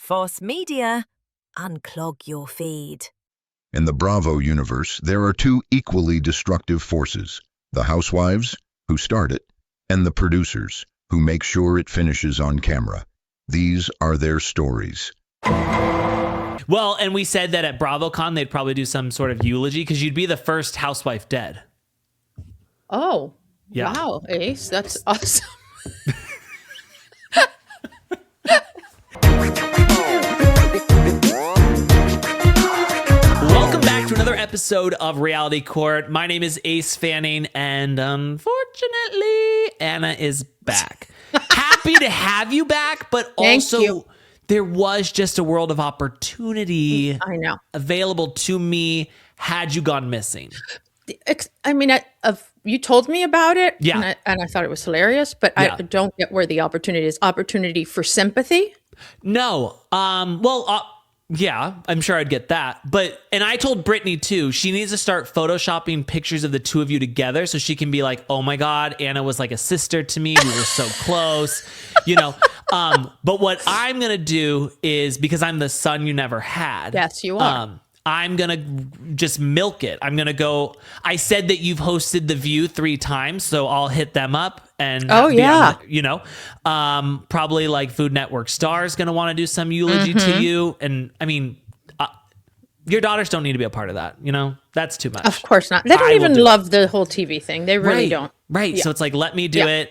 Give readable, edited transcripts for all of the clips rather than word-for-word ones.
Force Media, unclog your feed. In the Bravo universe, there are two equally destructive forces: the housewives, who start it, and the producers, who make sure it finishes on camera. These are their stories. Well, and we said that at BravoCon, they'd probably do some sort of eulogy because you'd be the first housewife dead. Oh, Yeah. Wow, Ace. That's awesome. Welcome back to another episode of Reality Court. My name is Ace Fanning, and unfortunately, Ana is back. Happy to have you back, but also there was just a world of opportunity available to me had you gone missing. I mean, you told me about it, Yeah. and I thought it was hilarious, but Yeah. I don't get where the opportunity is. Opportunity for sympathy? No. Yeah, I'm sure I'd get that. And I told Brittany too, she needs to start photoshopping pictures of the two of you together so she can be like, oh my God, Ana was like a sister to me. We were so close, But what I'm going to do is, because I'm the son you never had. Yes, you are. I'm going to just milk it. I'm going to go. I said that you've hosted The View 3 times, so I'll hit them up. And probably like Food Network Star's going to want to do some eulogy to you. And I mean, your daughters don't need to be a part of that. That's too much. Of course not. They don't even love the whole TV thing. They really don't. Right. Yeah. So it's like, let me do it.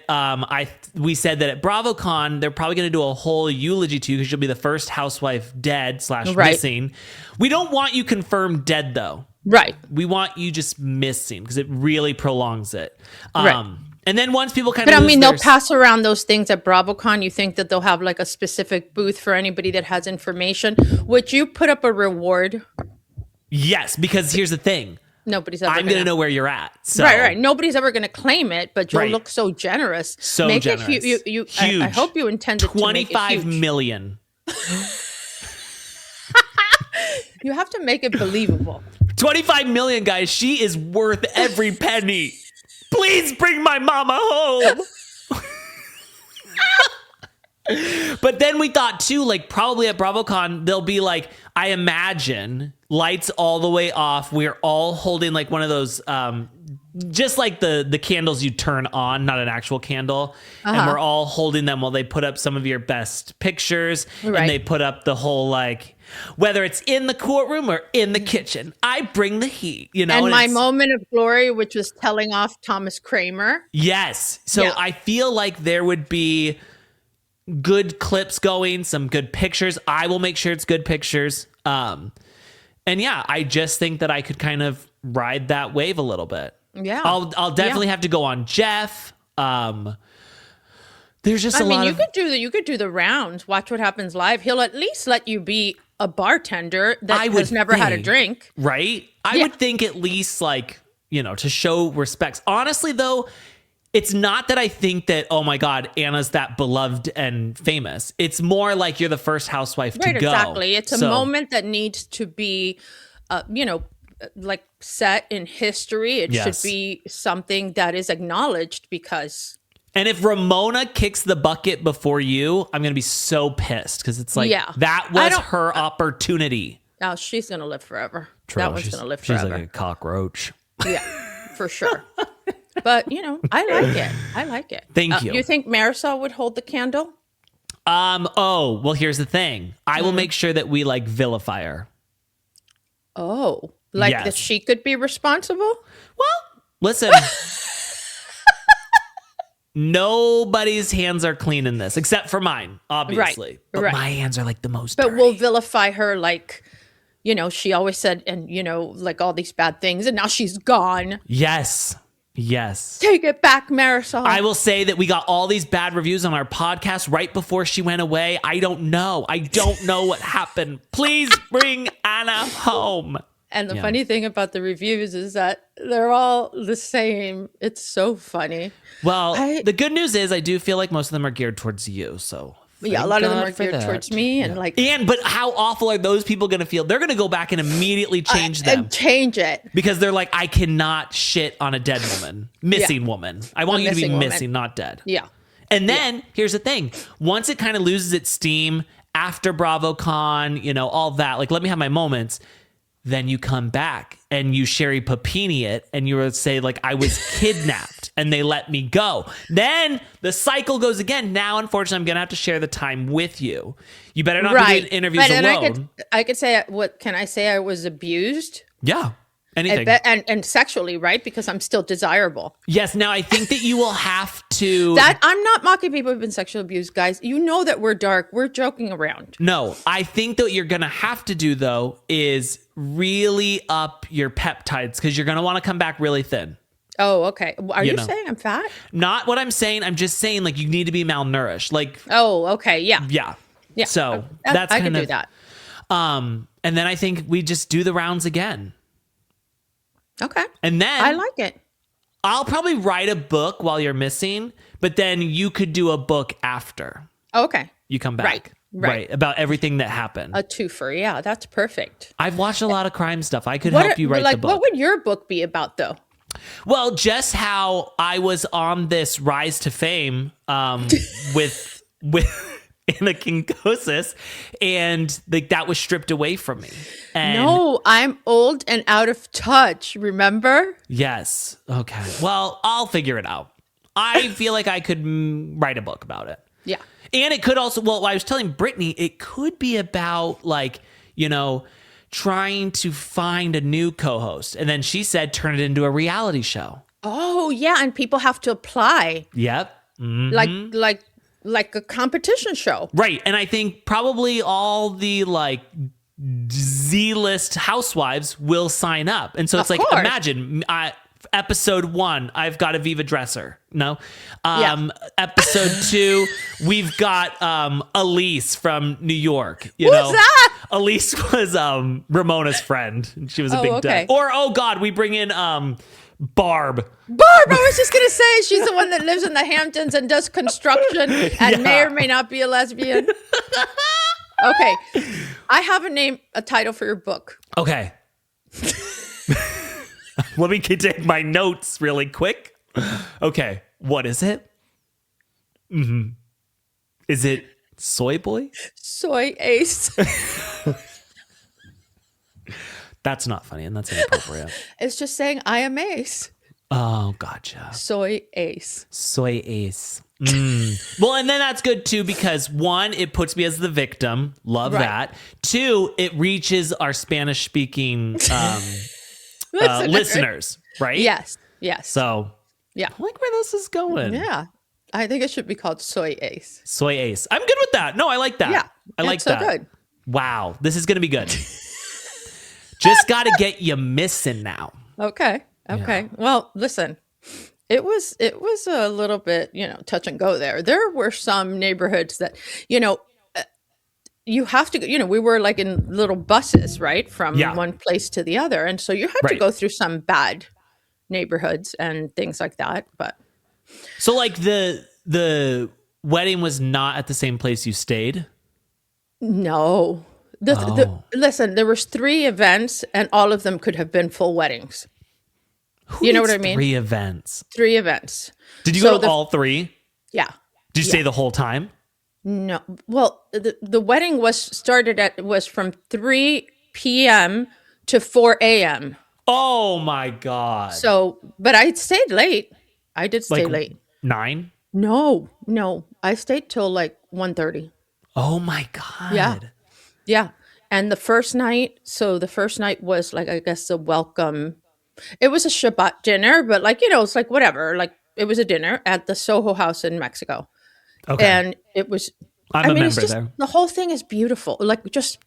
We said that at BravoCon, they're probably going to do a whole eulogy to you because you'll be the first housewife dead / missing. We don't want you confirmed dead, though. Right. We want you just missing because it really prolongs it. Right. And then once people kind But of I mean, they'll pass around those things at BravoCon. You think that they'll have like a specific booth for anybody that has information? Would you put up a reward? Yes, because here's the thing. Nobody's ever I'm going to know where you're at. So. Right. Nobody's ever going to claim it, but you'll look so generous. So make generous. It huge. I hope you intended to make it huge. 25 million. You have to make it believable. 25 million, guys. She is worth every penny. Please bring my mama home. But then we thought too, like probably at BravoCon, they'll be like, I imagine lights all the way off. We're all holding like one of those, just like the candles you turn on, not an actual candle. And we're all holding them while they put up some of your best pictures. Right. And they put up the whole like, whether it's in the courtroom or in the kitchen, I bring the heat, And my moment of glory, which was telling off Thomas Kramer. Yes. So I feel like there would be good clips going, some good pictures. I will make sure it's good pictures. And yeah, I just think that I could kind of ride that wave a little bit. Yeah. I'll definitely have to go on Jeff. There's just you could do the rounds, watch what happens live. He'll at least let you be a bartender that has never had a drink. Right? I would think at least like, to show respects. Honestly though, it's not that I think that, oh my God, Ana's that beloved and famous. It's more like you're the first housewife to go. Right, exactly. It's a moment that needs to be, like set in history. It should be something that is acknowledged because... And if Ramona kicks the bucket before you, I'm going to be so pissed because it's like, that was her opportunity. Oh, she's going to live forever. True. That one's going to live forever. She's like a cockroach. Yeah, for sure. But, I like it. Thank you. You think Marisol would hold the candle? Well, here's the thing. I will make sure that we like vilify her. Oh, that she could be responsible? Well, listen. Nobody's hands are clean in this, except for mine, obviously. Right, but my hands are like the most But dirty. we'll vilify her like, she always said, and, like all these bad things, and now she's gone. Yes. Take it back, Marisol. I will say that we got all these bad reviews on our podcast right before she went away. I don't know what happened. Please bring Ana home. And the funny thing about the reviews is that they're all the same. It's so funny. Well, the good news is I do feel like most of them are geared towards you. So a lot of them are geared towards me. And but how awful are those people going to feel? They're going to go back and immediately change them. And change it. Because they're like, I cannot shit on a dead woman. Missing woman. I want you to be missing, not dead. Yeah. And then here's the thing. Once it kind of loses its steam after BravoCon, you know, all that. Like, let me have my moments. Then you come back and you Sherry Papini it and you would say, like, I was kidnapped and they let me go. Then the cycle goes again. Now, unfortunately, I'm going to have to share the time with you. You better not be doing interviews alone. I could say, what can I say? I was abused. Yeah. Anything. And sexually, right? Because I'm still desirable. Yes. Now, I think that you will have to... That I'm not mocking people who've been sexually abused, guys. You know that we're dark. We're joking around. No, I think that what you're going to have to do, though, is really up your peptides because you're going to want to come back really thin. Oh, okay. Are you saying I'm fat? Not what I'm saying. I'm just saying, like, you need to be malnourished. Like... Oh, okay. Yeah. Yeah. Yeah. So that's I kind can of... do that. And then I think we just do the rounds again. Okay. And then I like it. I'll probably write a book while you're missing, but then you could do a book after. Okay. You come back. Right. About everything that happened. A twofer. Yeah, that's perfect. I've watched a lot of crime stuff. I could help you write the book. What would your book be about, though? Well, just how I was on this rise to fame with Ana Quincoces, and like that was stripped away from me. And no, I'm old and out of touch. Remember? Yes. Okay. Well, I'll figure it out. I feel like I could write a book about it. Yeah. And it could also, well, I was telling Brittany, it could be about like, you know, trying to find a new co-host. And then she said, turn it into a reality show. Oh, yeah. And people have to apply. Yep. Mm-hmm. Like a competition show. Right. And I think probably all the like Z-list housewives will sign up. And so it's imagine episode 1, I've got Aviva Dresser. No. Episode 2, we've got Elise from New York. Who's that? Elise was Ramona's friend. She was a big duck. Or, oh God, we bring in Barb, I was just going to say, she's the one that lives in the Hamptons and does construction and may or may not be a lesbian. Okay. I have a title for your book. Okay. Let me take my notes really quick. Okay. What is it? Mm-hmm. Is it Soy Boy? Soy Ace. That's not funny and that's inappropriate. It's just saying I am Ace. Oh, gotcha. Soy Ace. Soy Ace. Well, and then that's good too because 1, it puts me as the victim. Love that. 2, it reaches our Spanish-speaking listeners, right? Yes. So, yeah, I like where this is going. Yeah, I think it should be called Soy Ace. Soy Ace. I'm good with that. No, I like that. Yeah, I like so that. Good. Wow, this is gonna be good. Just got to get you missing now. Okay. Yeah. Well, listen, it was a little bit, touch and go there. There were some neighborhoods that, you have to, we were like in little buses, right? From one place to the other. And so you had to go through some bad neighborhoods and things like that. But so like the wedding was not at the same place you stayed? No. Listen, there was 3 events and all of them could have been full weddings. You know what I mean? 3 events. 3 events. Did you go to all 3? Yeah. Did you stay the whole time? No. Well, the wedding was from 3 p.m. to 4 a.m. Oh my God. So, but I stayed late. I did stay late. 9? No. I stayed till like 1:30. Oh my God. Yeah. And the first night was like, I guess, a welcome. It was a Shabbat dinner, but like, it's like whatever. Like it was a dinner at the Soho House in Mexico. Okay. And it was, I'm a member there. The whole thing is beautiful. Like just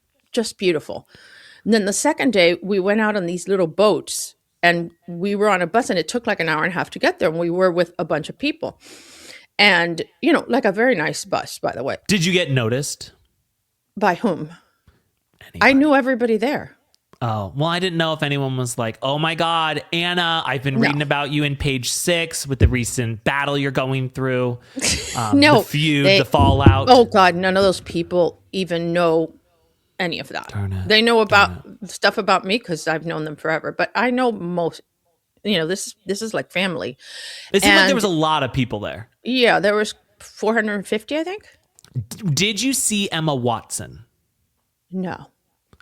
beautiful. And then the second day we went out on these little boats and we were on a bus and it took like an hour and a half to get there. And we were with a bunch of people and, like a very nice bus, by the way. Did you get noticed? By whom? Anybody. I knew everybody there. Oh, well, I didn't know if anyone was like, oh my God, Anna, I've been reading about you in page 6 with the recent battle you're going through. The feud, the fallout. Oh God, none of those people even know any of that. They know about stuff about me because I've known them forever, but I know most, this is like family. It seemed like there was a lot of people there. Yeah, there was 450, I think. Did you see Emma Watson? No.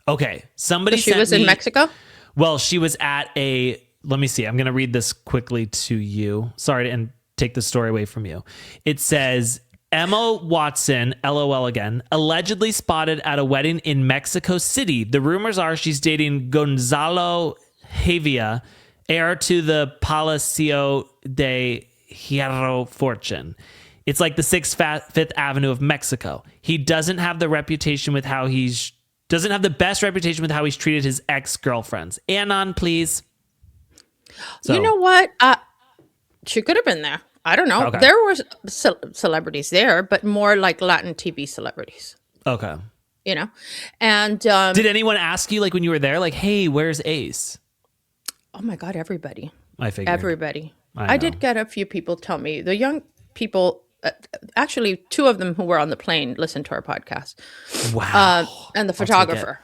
Okay. Somebody She sent was me, in Mexico? Well, she was at a, let me see. I'm going to read this quickly to you. Sorry and take the story away from you. It says, Emma Watson, LOL again, allegedly spotted at a wedding in Mexico City. The rumors are she's dating Gonzalo Hevia, heir to the Palacio de Hierro Fortune. It's like the Fifth Avenue of Mexico. He doesn't have the reputation with how doesn't have the best reputation with how he's treated his ex-girlfriends. Anon, please. So, You know what? She could have been there. I don't know. Okay. There were celebrities there, but more like Latin TV celebrities, okay. you know? And Did anyone ask you, like, when you were there, like, hey, where's Ace? oh my God, everybody. I figured. Everybody. I I did get a few people tell me, the young people, actually, two of them who were on the plane listened to our podcast. Wow. And the take it. photographer.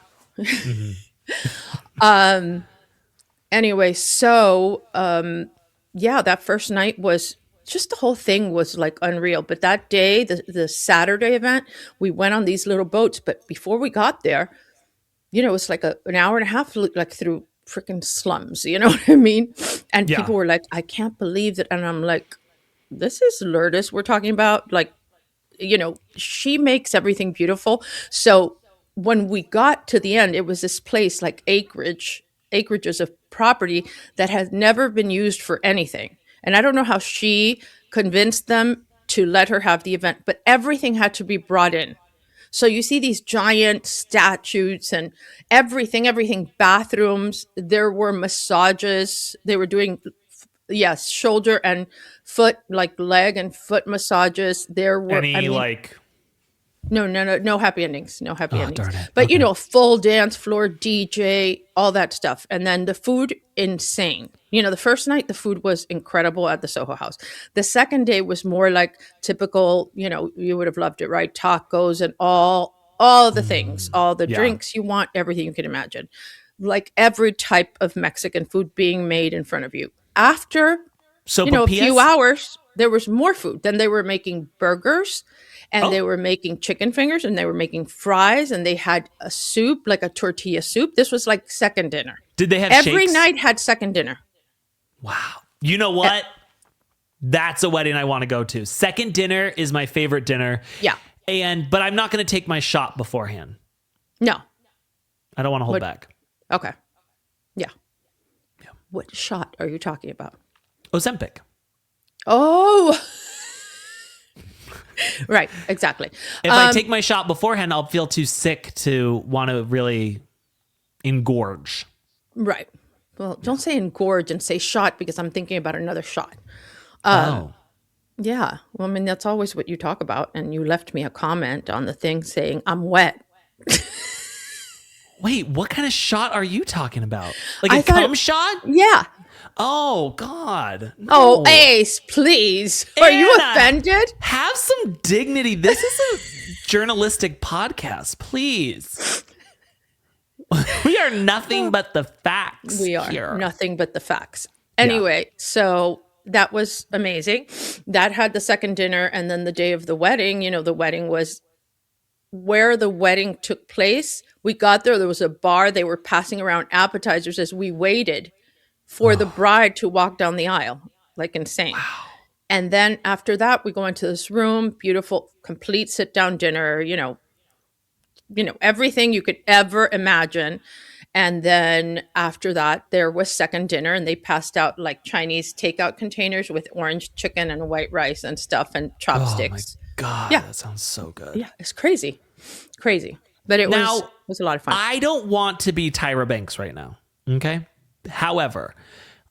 Anyway, so yeah, that first night was just, the whole thing was like unreal. But that day, the Saturday event, we went on these little boats. But before we got there, it was like an hour and a half, like through freaking slums. You know what I mean? And Yeah. people were like, I can't believe that. And I'm like, this is Lourdes we're talking about. Like, she makes everything beautiful. So when we got to the end, it was this place like acreages of property that has never been used for anything. And I don't know how she convinced them to let her have the event, but everything had to be brought in. So you see these giant statues and everything, bathrooms. There were massages. They were doing, yes, shoulder and foot, like leg and foot massages. There were no happy endings. No happy endings. Darn it. But Okay. full dance floor, DJ, all that stuff. And then the food, insane. The first night the food was incredible at the Soho House. The second day was more like typical, you would have loved it, right? Tacos and all the things, all the yeah. drinks you want, everything you can imagine. Like every type of Mexican food being made in front of you. After So, a few hours, there was more food. Then they were making burgers, and they were making chicken fingers, and they were making fries, and they had a soup, like a tortilla soup. This was like second dinner. Did they have Every shakes? night had second dinner. Wow. You know what? That's a wedding I want to go to. Second dinner is my favorite dinner. Yeah. But I'm not going to take my shot beforehand. No. I don't want to hold back. Okay. Yeah. What shot are you talking about? Ozempic. Oh. Right. Exactly. If I take my shot beforehand, I'll feel too sick to want to really engorge. Right. Well, don't say engorge and say shot, because I'm thinking about another shot. Yeah. Well, I mean, that's always what you talk about. And you left me a comment on the thing saying, I'm wet. Wait, what kind of shot are you talking about? Like I a thought- cum shot? Yeah. Oh, God. No. Oh, Ace, please. Are you Ana, offended? Have some dignity. This is a journalistic podcast, please. We are nothing but the facts. We are here. nothing but the facts. Anyway, so that was amazing. That had the second dinner. And then the day of the wedding, the wedding was where the wedding took place. We got there. There was a bar. They were passing around appetizers as we waited for the bride to walk down the aisle, like insane. Wow. And then after that, we go into this room, beautiful, complete sit-down dinner, everything you could ever imagine. And then after that, there was second dinner, and they passed out like Chinese takeout containers with orange chicken and white rice and stuff and chopsticks. Oh my God, Yeah. that sounds so good. Yeah, it's crazy. Crazy. But it was a lot of fun. I don't want to be Tyra Banks right now. Okay. However,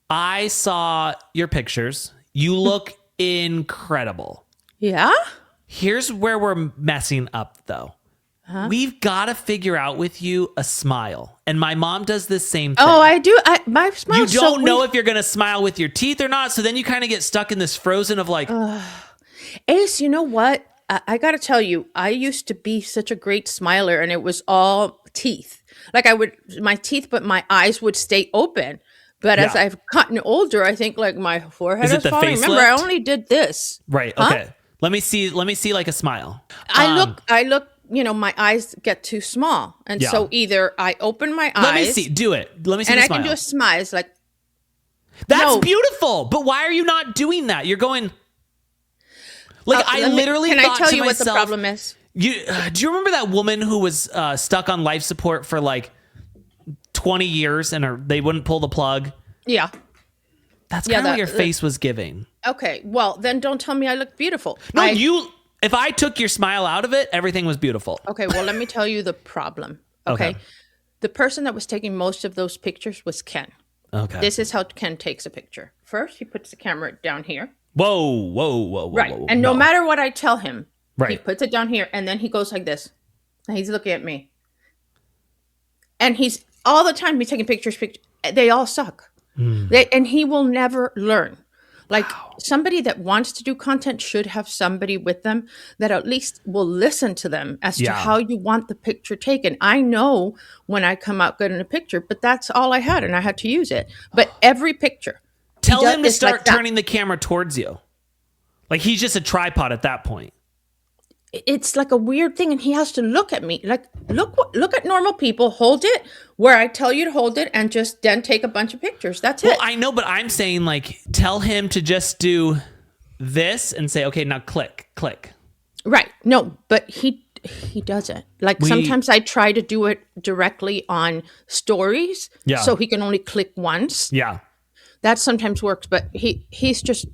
I saw your pictures. You look incredible. Yeah? Here's where we're messing up, though. We've got to figure out with you a smile. And my mom does this same thing. Oh, I do. My smile. You don't know if you're going to smile with your teeth or not. So then you kind of get stuck in this frozen of like, Ace, you know what? I got to tell you, I used to be such a great smiler, and it was all teeth. Like my teeth, but my eyes would stay open. But as Yeah. I've gotten older, I think like my forehead Is it is the falling. Remember, I facelift? only did this. right. Huh? Okay. Let me see like a smile. I look, my eyes get too small. And so either I open my eyes. Let me see. Do it. Let me see and the I smile. can do a smile. It's like, that's no. beautiful. But why are you not doing that? You're going like I literally Can thought I tell to you myself, what the problem is? Do you remember that woman who was stuck on life support for like 20 years and they wouldn't pull the plug? Yeah. That's kind of what your face was giving. Okay. Well, then don't tell me I look beautiful. No, if I took your smile out of it, everything was beautiful. Okay. Well, let me tell you the problem. Okay. The person that was taking most of those pictures was Ken. Okay. This is how Ken takes a picture. First, he puts the camera down here. Whoa. Right. And no matter what I tell him, right. He puts it down here and then he goes like this. And he's looking at me. And he's all the time he's taking pictures. They all suck. And he will never learn. Like somebody that wants to do content should have somebody with them that at least will listen to them as to how you want the picture taken. I know when I come out good in a picture, but that's all I had and I had to use it. But every picture. Tell him to start turning the camera towards you. Like he's just a tripod at that point. It's like a weird thing, and he has to look at me. Like, look at normal people. Hold it where I tell you to hold it, and just then take a bunch of pictures. That's it. Well, I know, but I'm saying like tell him to just do this and say, okay, now click. Right. No, but he doesn't. Like sometimes I try to do it directly on stories, so he can only click once. Yeah, that sometimes works, but he's just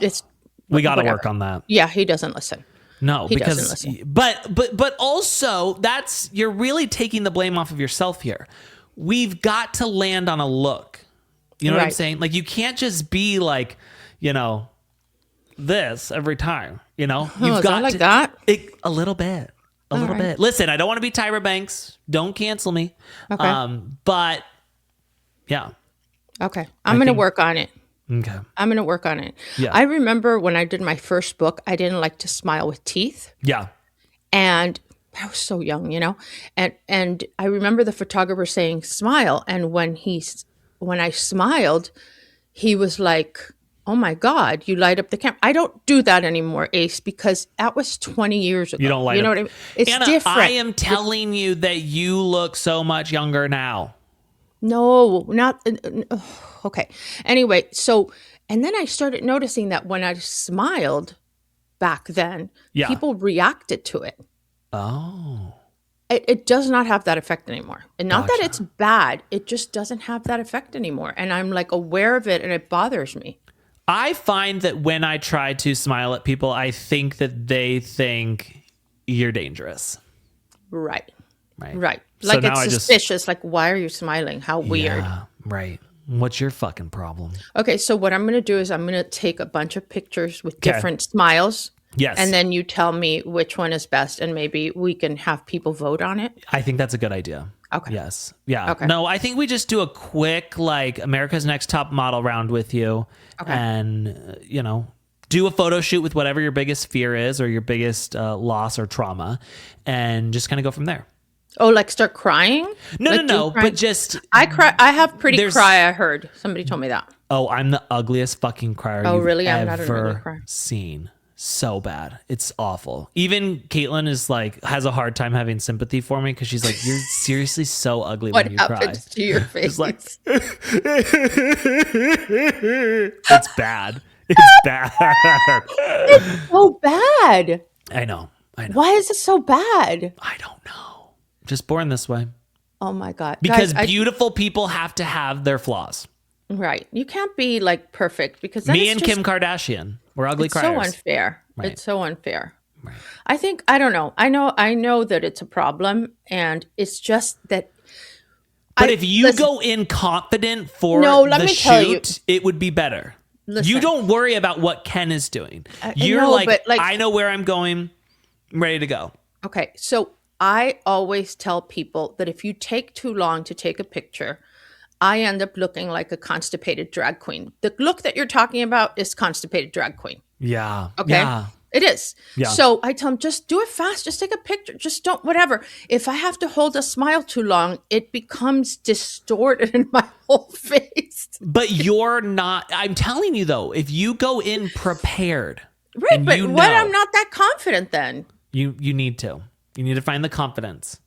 it's. We got to work on that. Yeah, he doesn't listen. No, because but also you're really taking the blame off of yourself here. We've got to land on a look. You know what I'm saying? Like you can't just be like, this every time. You've got like that. A little bit. A little bit. Listen, I don't want to be Tyra Banks. Don't cancel me. Okay. But yeah. Okay. I'm going to work on it. Okay. I'm going to work on it. Yeah. I remember when I did my first book, I didn't like to smile with teeth. Yeah. And I was so young, and I remember the photographer saying, smile. And when I smiled, he was like, oh my God, you light up the camera. I don't do that anymore, Ace, because that was 20 years ago. You don't light up. You know what I mean? It's Ana, different. I am telling you that you look so much younger now. No, not. Okay. Anyway, and then I started noticing that when I smiled back then, people reacted to it. Oh. It does not have that effect anymore. And not that it's bad. It just doesn't have that effect anymore. And I'm like aware of it and it bothers me. I find that when I try to smile at people, I think that they think you're dangerous. Right. Like it's suspicious. Like, why are you smiling? How weird. Yeah, right. What's your fucking problem? Okay, so what I'm going to do is I'm going to take a bunch of pictures with different smiles. Yes. And then you tell me which one is best, and maybe we can have people vote on it. I think that's a good idea. Okay. Yes. Yeah. Okay. No, I think we just do a quick, America's Next Top Model round with you. Okay. And, do a photo shoot with whatever your biggest fear is or your biggest loss or trauma, and just kind of go from there. Oh, like start crying? No. But just I cry. I have pretty cry. I heard somebody told me that. Oh, I'm the ugliest fucking crier you've really? I'm not ever a really crier. seen. So bad. It's awful. Even Caitlin has a hard time having sympathy for me because she's like, you're seriously so ugly when you cry. What happens to your face? It's like, it's bad. It's bad. It's so bad. I know. Why is it so bad? I don't know. Just born this way. Oh my God. Because beautiful people have to have their flaws. Right. You can't be perfect because me and Kim Kardashian, we're ugly criers. It's so unfair. Right. It's so unfair. Right. I don't know. I know that it's a problem, and it's just that. But if you go in confident for the shoot, it would be better. Listen. You don't worry about what Ken is doing. You're I know where I'm going. I'm ready to go. Okay. So I always tell people that if you take too long to take a picture, I end up looking like a constipated drag queen. The look that you're talking about is constipated drag queen. Yeah. Okay. Yeah. It is. Yeah. So I tell them, just do it fast. Just take a picture. Just don't, whatever. If I have to hold a smile too long, it becomes distorted in my whole face. But you're not, I'm telling you though, if you go in prepared, Right, And but you what? know- I'm not that confident then. You need to. You need to find the confidence.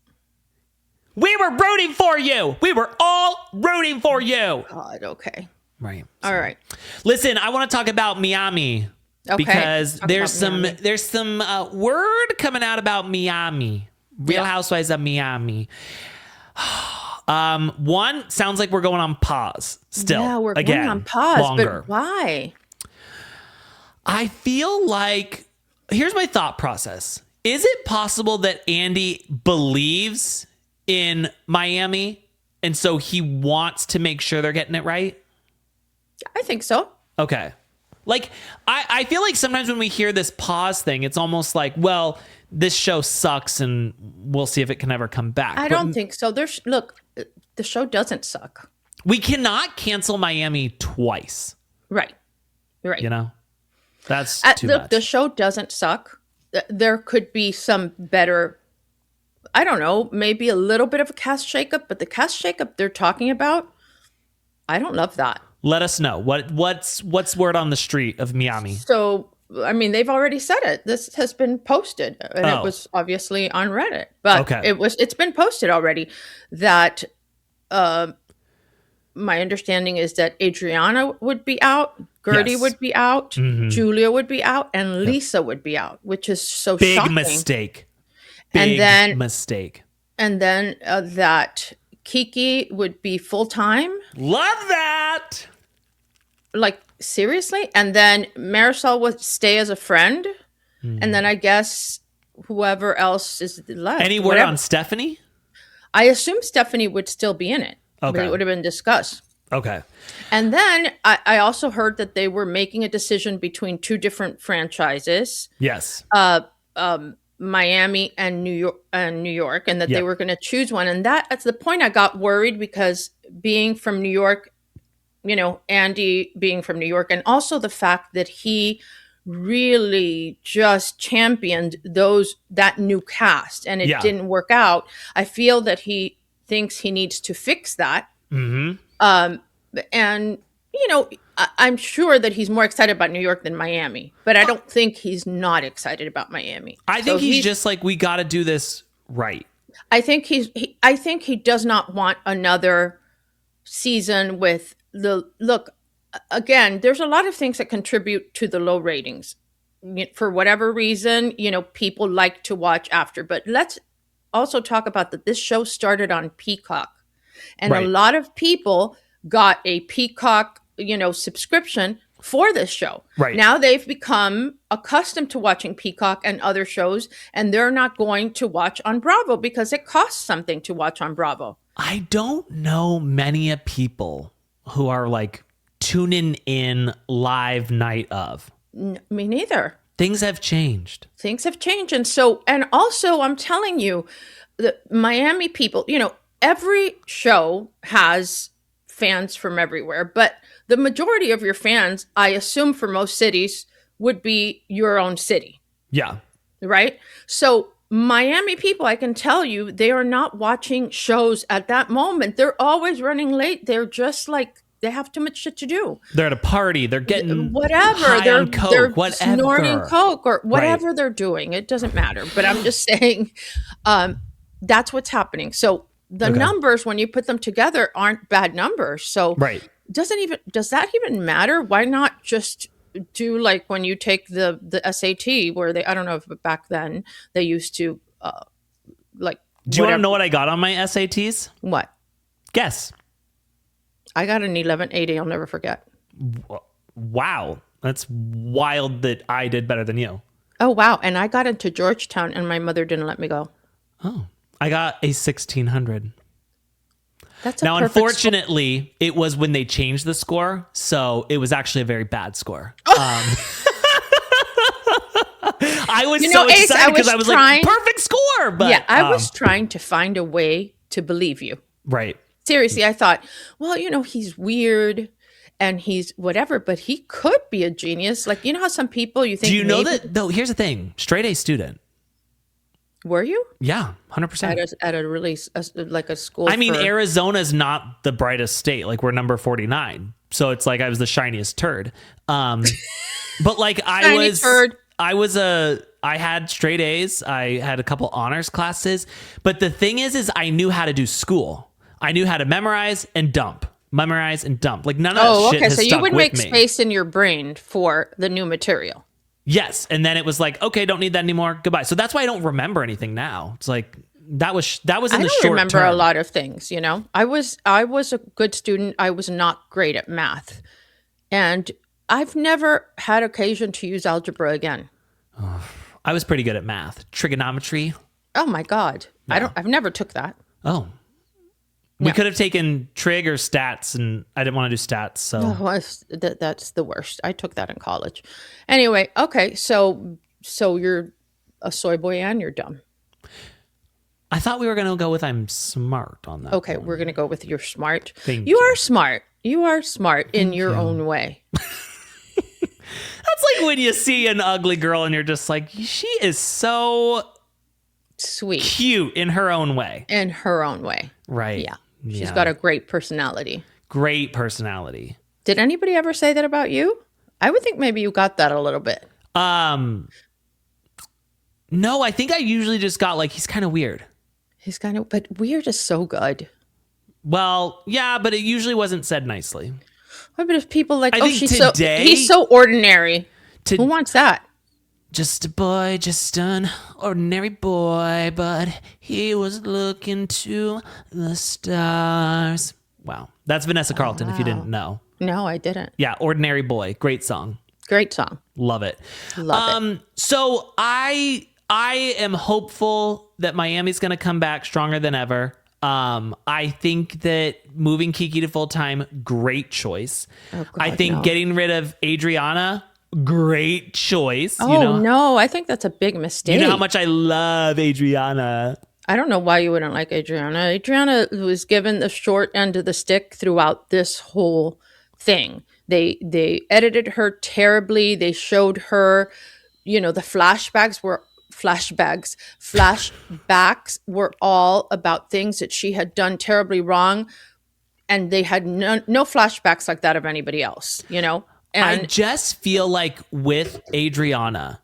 We were rooting for you. We were all rooting for you. God, okay. Right. All right. Listen, I want to talk about Miami Okay. because Talk there's about Miami. there's some word coming out about Miami. Real Housewives of Miami. One sounds like we're going on pause still. Yeah, we're again, going on pause, longer. but why? I feel like here's my thought process. Is it possible that Andy believes in Miami and so he wants to make sure they're getting it right? I think so. Okay. Like, I feel like sometimes when we hear this pause thing, it's almost like, well, this show sucks and we'll see if it can ever come back. I don't think so. Look, the show doesn't suck. We cannot cancel Miami twice. Right. Right. You know? That's too Look, much. the show doesn't suck. There could be some better, I don't know, maybe a little bit of a cast shakeup, but the cast shakeup they're talking about, I don't love that. Let us know. What's word on the street of Miami? So, I mean, they've already said it. This has been posted, and Oh. it was obviously on Reddit, but Okay. it's been posted already that my understanding is that Adriana would be out, Gertie Yes. would be out, Mhm. Julia would be out, and Lisa would be out, which is so Big shocking. mistake. And Big then- mistake. And then that Kiki would be full time. Love that. Like, seriously? And then Marisol would stay as a friend. And then I guess whoever else is left. Any word whatever. on Stephanie? I assume Stephanie would still be in it. But Okay. it would have been discussed. Okay. And then I also heard that they were making a decision between two different franchises, Yes. Miami and New York, and that Yeah. they were going to choose one. And that's the point I got worried because being from New York, you know, Andy being from New York, and also the fact that he really just championed that new cast and it Yeah. didn't work out. I feel that he thinks he needs to fix that. Mm-hmm. And, you know, I'm sure that he's more excited about New York than Miami, but I don't think he's not excited about Miami. I think So he's just like, we got to do this right. I think I think he does not want another season with look, again, there's a lot of things that contribute to the low ratings. For whatever reason, you know, people like to watch after, but let's also talk about that this show started on Peacock. And Right. a lot of people got a Peacock, you know, subscription for this show. Right. Now they've become accustomed to watching Peacock and other shows, and they're not going to watch on Bravo because it costs something to watch on Bravo. I don't know many people who are like tuning in live night of. Me neither. Things have changed. Things have changed. And so, and also, I'm telling you, the Miami people, you know, every show has fans from everywhere, but the majority of your fans, I assume for most cities, would be your own city, Yeah. right? So Miami people, I can tell you, they are not watching shows at that moment. They're always running late. They're just like, they have too much shit to do. They're at a party. They're getting Whatever. high They're, on coke, they're whatever. snorting coke or whatever they're doing. It doesn't matter. But I'm just saying that's what's happening. So the Okay. numbers, when you put them together, aren't bad numbers. So Right. does that even matter? Why not just do like when you take the SAT where I don't know if back then they used to like. Do you want to whatever- know what I got on my SATs? what? Guess. I got an 1180. I'll never forget. Wow. That's wild that I did better than you. Oh, wow. And I got into Georgetown and my mother didn't let me go. Oh. I got a 1600. That's a Now, perfect score. unfortunately, it was when they changed the score, so it was actually a very bad score. I was You so know, Ace, excited because I was trying- like, perfect score. But Yeah, I was trying to find a way to believe you. right. Seriously, I thought, well, you know, he's weird and he's whatever, but he could be a genius. Like, you know how some people you think. Do you know maybe- that? Though, here's the thing: straight A student. Were you Yeah, 100%. at a release like a school? I mean, for- Arizona's not the brightest state. Like, we're number 49, so it's like I was the shiniest turd. But like Tiny turd. I had straight A's. I had a couple honors classes. But the thing is I knew how to do school. I knew how to memorize and dump. Memorize and dump. Like none of that shit has so you stuck would with make me. space in your brain for the new material. Yes. And then it was like, okay, don't need that anymore. Goodbye. So that's why I don't remember anything now. It's like that was in the short term. I don't remember a lot of things, you know. I was a good student. I was not great at math. And I've never had occasion to use algebra again. I was pretty good at math. Trigonometry. Oh my God. Yeah. I've never took that. Oh. We could have taken trig or stats, and I didn't want to do stats. So That's the worst. I took that in college. Anyway, okay. So you're a soy boy and you're dumb. I thought we were going to go with I'm smart on that. Okay, one. we're going to go with you're smart. Thank you you. are smart. You are smart in your own way. That's like when you see an ugly girl and you're just like, she is so Sweet. cute in her own way. In her own way. Right. Yeah. She's got a great personality. Great personality. Did anybody ever say that about you? I would think maybe you got that a little bit. No, I think I usually just got like, he's kind of weird. He's kind of, but weird is so good. Well, yeah, but it usually wasn't said nicely. What about if people like, I oh, think he's today- so ordinary. Who wants that? Just a boy, just an ordinary boy, but he was looking to the stars. Wow. That's Vanessa Carlton, if you didn't know. No, I didn't. Yeah, Ordinary Boy. Great song. Great song. Love it. Love it. So I am hopeful that Miami's going to come back stronger than ever. I think that moving Kiki to full-time, great choice. Oh, God, I think no. getting rid of Adriana, great choice. Oh, no, I think that's a big mistake. You know how much I love Adriana. I don't know why you wouldn't like Adriana. Adriana was given the short end of the stick throughout this whole thing. They edited her terribly. They showed her, the flashbacks were all about things that she had done terribly wrong. And they had no flashbacks like that of anybody else, And I just feel like with Adriana,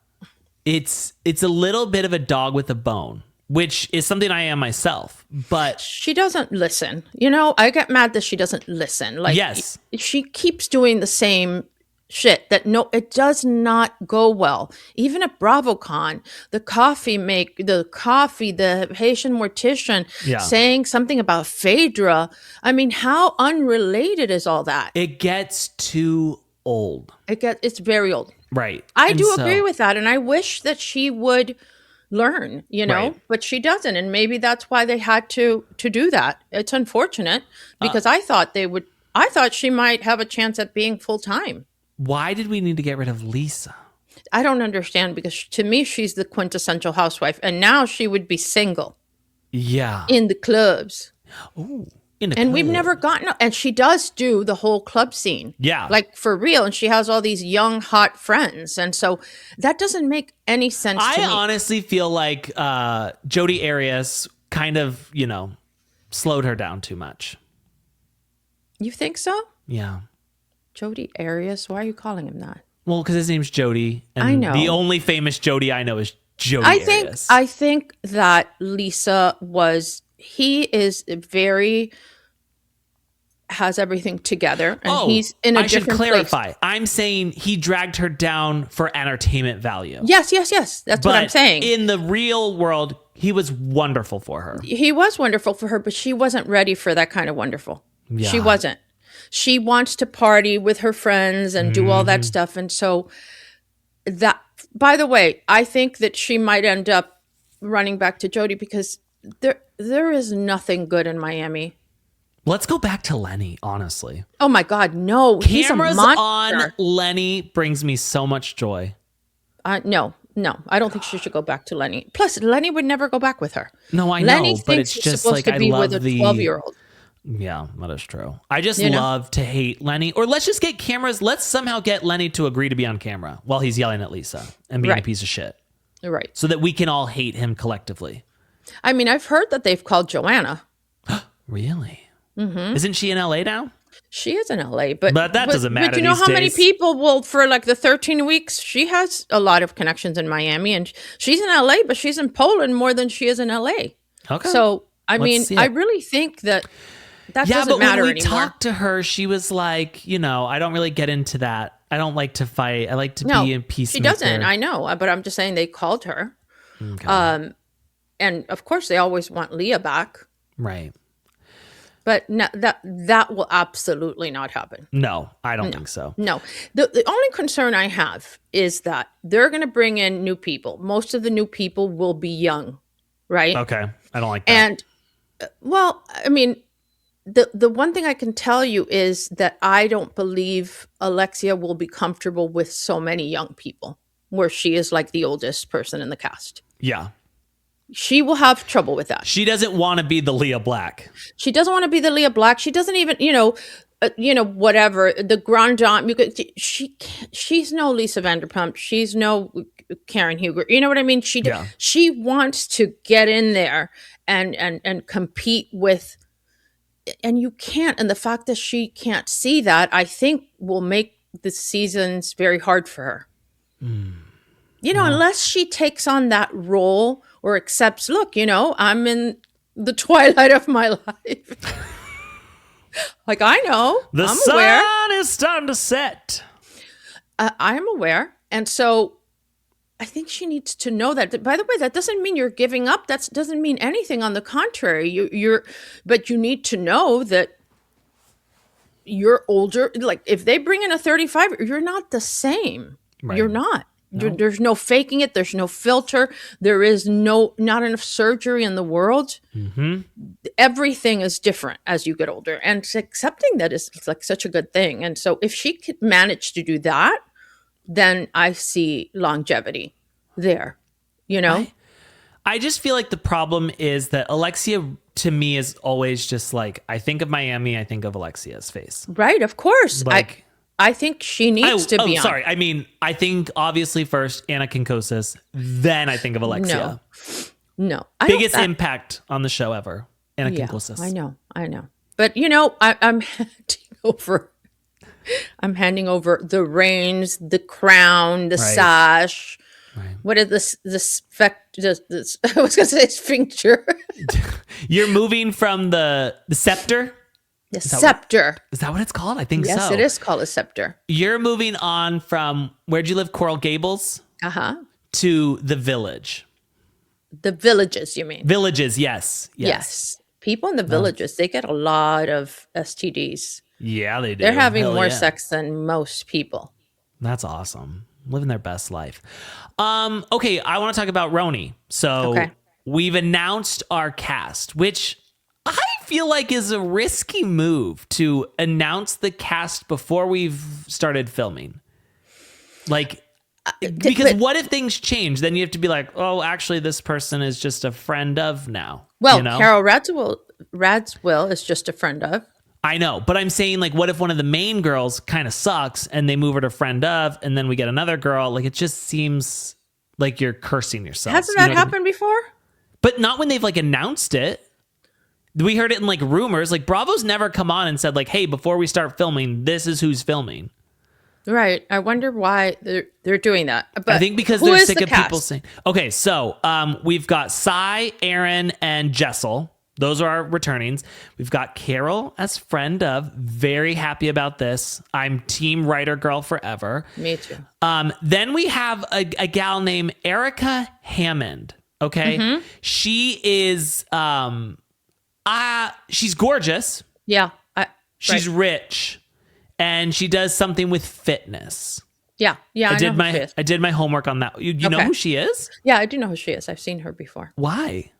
it's a little bit of a dog with a bone, which is something I am myself, but she doesn't listen. I get mad that she doesn't listen. Like, yes, she keeps doing the same shit that it does not go well. Even at BravoCon, the Haitian mortician saying something about Phaedra. I mean, how unrelated is all that? it gets too old. It's very old. Right. I And do so- agree with that. And I wish that she would learn, Right. but she doesn't. And maybe that's why they had to do that. It's unfortunate because I thought she might have a chance at being full time. Why did we need to get rid of Lisa? I don't understand because to me, she's the quintessential housewife. And now she would be single Yeah. in the clubs. And We've never gotten, and she does do the whole club scene. Yeah. Like for real. And she has all these young, hot friends. And so that doesn't make any sense to me. I honestly feel like Jodi Arias kind of, slowed her down too much. You think so? Yeah. Jodi Arias? Why are you calling him that? Well, because his name's Jody. And I know. the only famous Jody I know is Jodi Arias. I think that Lisa has everything together and he's in a I should different clarify. place. I'm saying he dragged her down for entertainment value. Yes. That's what I'm saying. In the real world, he was wonderful for her. He was wonderful for her, but she wasn't ready for that kind of wonderful. Yeah. She wasn't. She wants to party with her friends and do all that stuff. And so that, by the way, I think that she might end up running back to Jodi because there is nothing good in Miami. Let's go back to Lenny, honestly. Oh my God, no. He's a Cameras monster. on Lenny brings me so much joy. No, I don't think she should go back to Lenny. Plus, Lenny would never go back with her. No, I Lenny know, but thinks it's she's just supposed like to I be love with a the 12-year-old. Yeah, that is true. I just You know? love to hate Lenny. Or let's just get cameras. Let's somehow get Lenny to agree to be on camera while he's yelling at Lisa and being a Right. piece of shit. Right. So that we can all hate him collectively. I mean, I've heard that they've called Joanna. Really? Mm-hmm. Isn't she in LA now? She is in LA, but that doesn't matter. But you know these how many days. people will, for like the 13 weeks, she has a lot of connections in Miami, and she's in LA, but she's in Poland more than she is in LA. Okay. So, I Let's mean, see I it. really think that Yeah, doesn't but matter when we anymore. talked to her, she was like, I don't really get into that. I don't like to fight. I like to No, be in peace. she doesn't. I know, but I'm just saying they called her. Okay. And of course, they always want Leah back. Right. But no, that will absolutely not happen. No, I don't think so. No. The only concern I have is that they're going to bring in new people. Most of the new people will be young, right? Okay. I don't like that. And, well, I mean, the one thing I can tell you is that I don't believe Alexia will be comfortable with so many young people, where she is like the oldest person in the cast. Yeah. She will have trouble with that. She doesn't want to be the Leah Black. She doesn't want to be the Leah Black. She doesn't even, whatever, the grand dame. She's no Lisa Vanderpump. She's no Karen Huger. You know what I mean? She wants to get in there and compete with, and you can't. And the fact that she can't see that, I think, will make the seasons very hard for her. Unless she takes on that role or accepts, look, I'm in the twilight of my life. Like, I know. The I'm sun aware. is starting to set. I'm aware. And so I think she needs to know that. By the way, that doesn't mean you're giving up. That doesn't mean anything. On the contrary, but you need to know that you're older. Like, if they bring in a 35, you're not the same. Right. You're not. There's no faking it. There's no filter. There is not enough surgery in the world. Mm-hmm. Everything is different as you get older, and accepting that is like such a good thing. And so if she could manage to do that, then I see longevity there, I just feel like the problem is that Alexia, to me, is always just like, I think of Miami, I think of Alexia's face. Right. Of course. Like, I think she needs to be on. Sorry. I mean, I think obviously first Ana Quincoces, then I think of Alexia. No. Biggest impact on the show ever. Ana Quincoces. I know. But I'm handing over the reins, the crown, the sash. Right. What is this? I was going to say sphincter. You're moving from the scepter. The scepter. Is that what it's called? I think so. Yes, it is called a scepter. You're moving on from, where'd you live? Coral Gables? To the village. The villages, you mean? Villages, yes. People in the villages, they get a lot of STDs. Yeah, they do. They're having Hell more yeah. sex than most people. That's awesome. Living their best life. Okay, I want to talk about RHONY. So we've announced our cast, which I feel like is a risky move to announce the cast before we've started filming. Like, because what if things change? Then you have to be like, oh, actually, this person is just a friend of now. Well, Carole Radziwill is just a friend of. I know, but I'm saying, like, what if one of the main girls kind of sucks and they move her to friend of, and then we get another girl? Like, it just seems like you're cursing yourself. Hasn't that happened before? But not when they've, like, announced it. We heard it in, like, rumors. Like, Bravo's never come on and said, like, hey, before we start filming, this is who's filming. Right. I wonder why they're doing that. But I think because they're sick of people saying. Okay, so we've got Sai, Aaron, and Jessel. Those are our returnings. We've got Carole as friend of. Very happy about this. I'm team writer girl forever. Me too. Then we have a gal named Erica Hammond. Okay, she is she's gorgeous. Yeah, she's rich, and she does something with fitness. Yeah. I did my homework on that. You know who she is? Yeah, I do know who she is. I've seen her before. Why?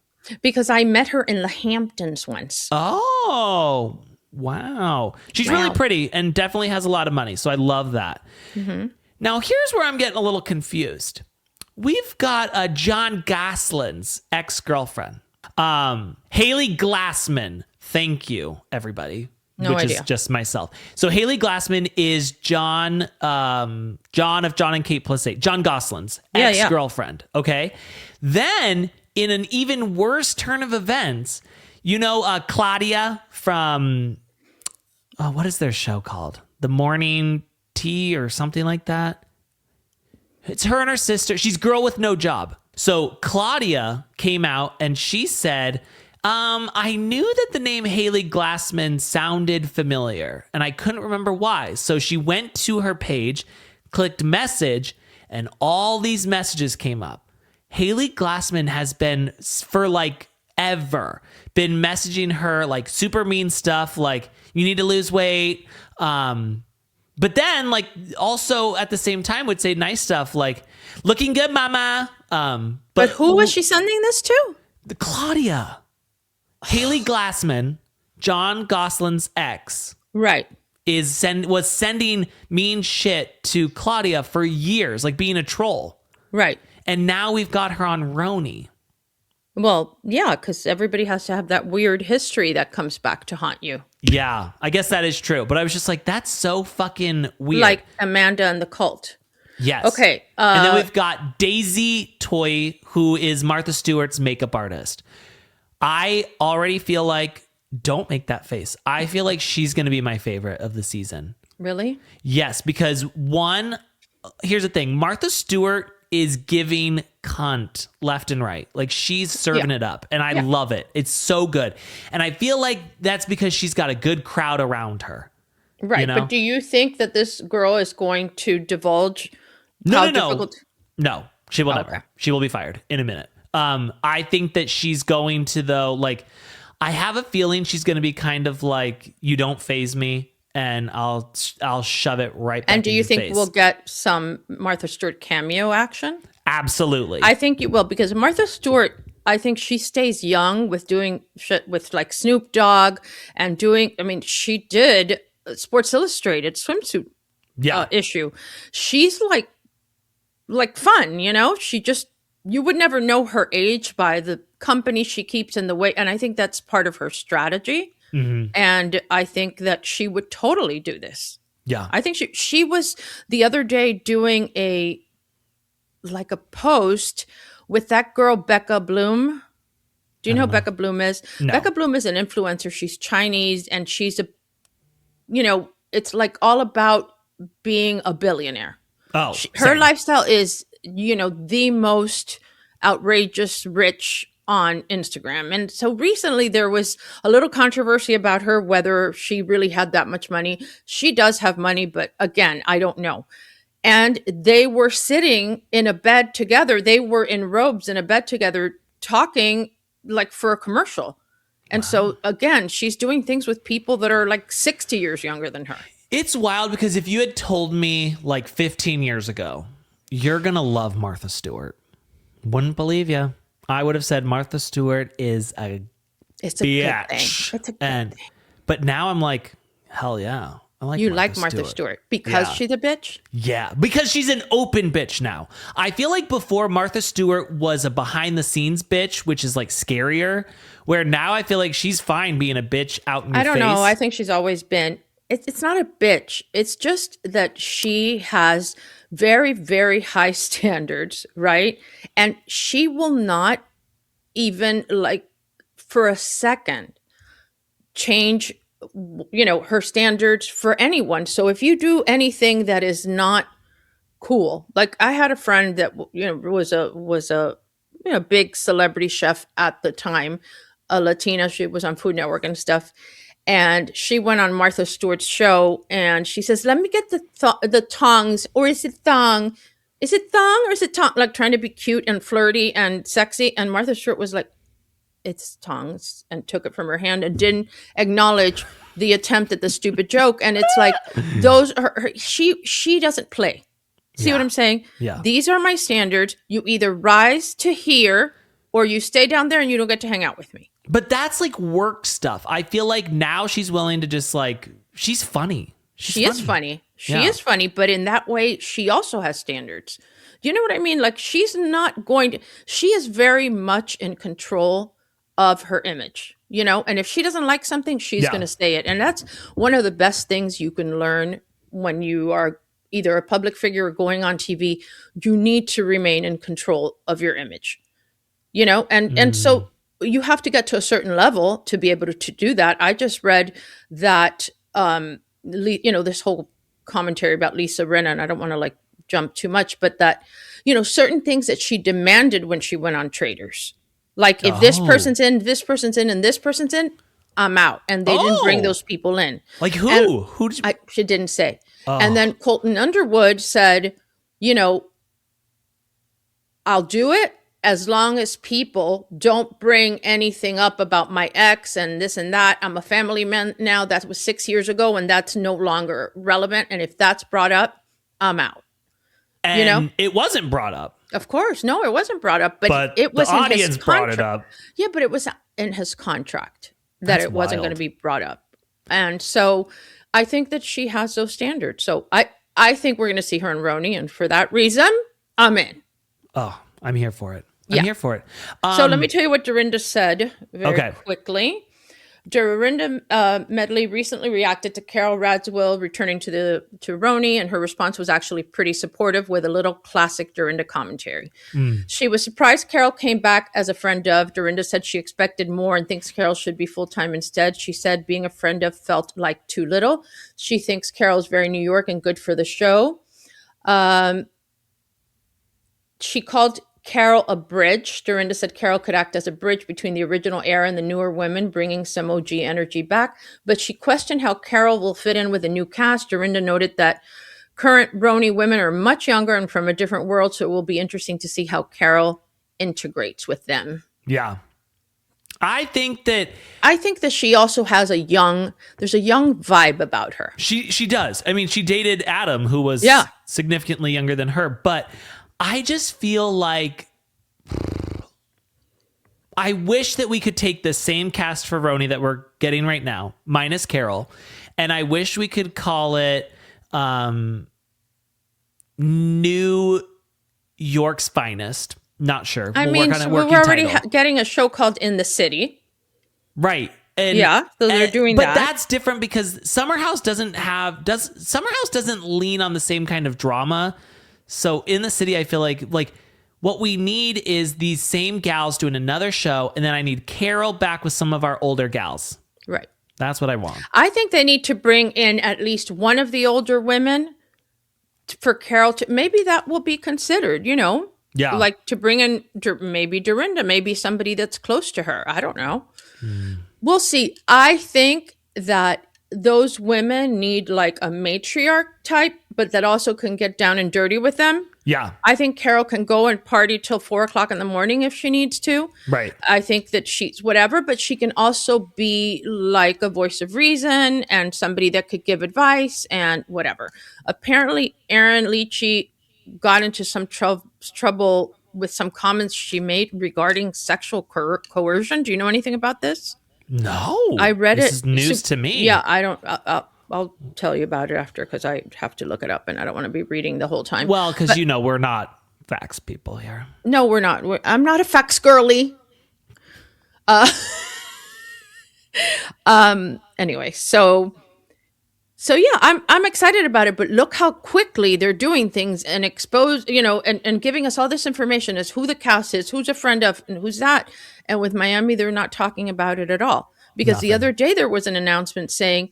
Because I met her in the Hamptons once. Oh, wow. She's really pretty and definitely has a lot of money. So I love that. Now, here's where I'm getting a little confused. We've got John Goslin's ex-girlfriend, Haley Glassman. Thank you, everybody. No which idea. is just myself. So Haley Glassman is John of John and Kate plus 8, John Goslin's ex-girlfriend. Okay. Then in an even worse turn of events, Claudia from oh, what is their show called? The Morning Tea or something like that. It's her and her sister. She's Girl with No Job. So Claudia came out and she said, I knew that the name Haley Glassman sounded familiar and I couldn't remember why. So she went to her page, clicked message, and all these messages came up. Haley Glassman has been for like ever been messaging her like super mean stuff like you need to lose weight. But then like also at the same time would say nice stuff like looking good, mama. But who was she sending this to? The Claudia. Haley Glassman, John Gosling's ex, Right. was sending mean shit to Claudia for years, like being a troll. Right. And now we've got her on RHONY. Well, yeah, because everybody has to have that weird history that comes back to haunt you. Yeah, I guess that is true. But I was just like, that's so fucking weird. Like Amanda and the cult. Yes. Okay. And then we've got Daisy Toy, who is Martha Stewart's makeup artist. I already feel like, don't make that face. I feel like she's going to be my favorite of the season. Really? Yes, because one, here's the thing. Martha Stewart is giving cunt left and right. Like she's serving it up and I love it. It's so good. And I feel like that's because she's got a good crowd around her. Right. You know? But do you think that this girl is going to divulge No, difficult? No, she will Okay. never. She will be fired in a minute. I think that she's going to though, like, I have a feeling she's going to be kind of like, you don't faze me and I'll shove it right back And do in you your think face. we'll get some Martha Stewart cameo action? Absolutely. I think you will, because Martha Stewart, I think she stays young with doing shit with like Snoop Dogg and doing, I mean, she did Sports Illustrated swimsuit issue. She's like fun, you know? She just, you would never know her age by the company she keeps in the way. And I think that's part of her strategy. Mm-hmm. And I think that she would totally do this. Yeah. I think she was the other day doing a post with that girl, Becca Bloom. Do you know who Becca Bloom is? No. Becca Bloom is an influencer. She's Chinese and she's it's like all about being a billionaire. Oh, Her same. lifestyle is, the most outrageous rich on Instagram. And so recently there was a little controversy about her, whether she really had that much money. She does have money, but again, I don't know. And they were sitting in a bed together. They were in robes in a bed together talking like for a commercial. And so again, she's doing things with people that are like 60 years younger than her. It's wild because if you had told me like 15 years ago, you're going to love Martha Stewart, wouldn't believe you. I would have said Martha Stewart is It's a good thing. bitch. It's a good thing. But now I'm like, hell yeah. I like You like Martha Stewart because Yeah. she's a bitch? Yeah, because she's an open bitch now. I feel like before Martha Stewart was a behind the scenes bitch, which is like scarier, where now I feel like she's fine being a bitch out in your I don't face. know. I think she's always been. It's not a bitch. It's just that she has very, very high standards, right? And she will not even like for a second change, her standards for anyone. So if you do anything that is not cool, like I had a friend that was a big celebrity chef at the time, a Latina. She was on Food Network and stuff. And she went on Martha Stewart's show and she says, let me get the tongs, or is it thong? Is it thong or is it tong? Like trying to be cute and flirty and sexy. And Martha Stewart was like, it's tongs, and took it from her hand and didn't acknowledge the attempt at the stupid joke. And it's like, those are she doesn't play. See what I'm saying? Yeah. These are my standards. You either rise to here or you stay down there and you don't get to hang out with me. But that's like work stuff. I feel like now she's willing to just like, she's funny. She is funny. She Yeah. is funny, but in that way, she also has standards. Do you know what I mean? Like she is very much in control of her image, and if she doesn't like something, she's Yeah. going to say it. And that's one of the best things you can learn when you are either a public figure or going on TV. You need to remain in control of your image, and so you have to get to a certain level to be able to do that. I just read that this whole commentary about Lisa Rinna, and I don't want to like jump too much, but that, certain things that she demanded when she went on Traders. Like if this person's in, this person's in, and this person's in, I'm out. And they didn't bring those people in. Like who? And Who did she didn't say. And then Colton Underwood said, I'll do it as long as people don't bring anything up about my ex and this and that. I'm a family man now. That was 6 years ago, and that's no longer relevant. And if that's brought up, I'm out. And it wasn't brought up. Of course. No, it wasn't brought up. But it was the in audience his brought contract. it up. Yeah, but it was in his contract that it wasn't going to be brought up. And so I think that she has those standards. So I think we're going to see her in RHONY. And for that reason, I'm in. Oh, I'm here for it. I'm here for it. So let me tell you what Dorinda said very quickly. Dorinda Medley recently reacted to Carole Radziwill returning to RHONY, and her response was actually pretty supportive with a little classic Dorinda commentary. She was surprised Carole came back as a friend of. Dorinda said she expected more and thinks Carole should be full-time instead. She said being a friend of felt like too little. She thinks Carole is very New York and good for the show. She called Carole a bridge. Dorinda said Carole could act as a bridge between the original era and the newer women, bringing some OG energy back. But she questioned how Carole will fit in with the new cast. Dorinda noted that current RHONY women are much younger and from a different world, so it will be interesting to see how Carole integrates with them. Yeah. I think that she also has there's a young vibe about her. She does. I mean, she dated Adam, who was significantly younger than her, but I just feel like I wish that we could take the same cast for RHONY that we're getting right now, minus Carole, and I wish we could call it New York's Finest. Not sure. We're already getting a show called In the City. Right. So they're doing but that. But that's different because Summer House doesn't lean on the same kind of drama. So In the City, I feel like what we need is these same gals doing another show, and then I need Carole back with some of our older gals. Right. That's what I want. I think they need to bring in at least one of the older women for Carole to, maybe that will be considered, Yeah. Like to bring in maybe Dorinda, maybe somebody that's close to her. I don't know. We'll see. I think that those women need like a matriarch type, but that also can get down and dirty with them. Yeah. I think Carole can go and party till 4:00 in the morning if she needs to. Right. I think that she's whatever, but she can also be like a voice of reason and somebody that could give advice and whatever. Apparently, Erin Leachy got into some trouble with some comments she made regarding sexual coercion. Do you know anything about this? No. I read This is news to me. Yeah, I don't. I'll tell you about it after because I have to look it up and I don't want to be reading the whole time. Well, because we're not facts people here. No, we're not. I'm not a facts girly. Anyway, so yeah, I'm excited about it, but look how quickly they're doing things and expose, and giving us all this information as who the cast is, who's a friend of, and who's that. And with Miami, they're not talking about it at all. Because the other day there was an announcement saying,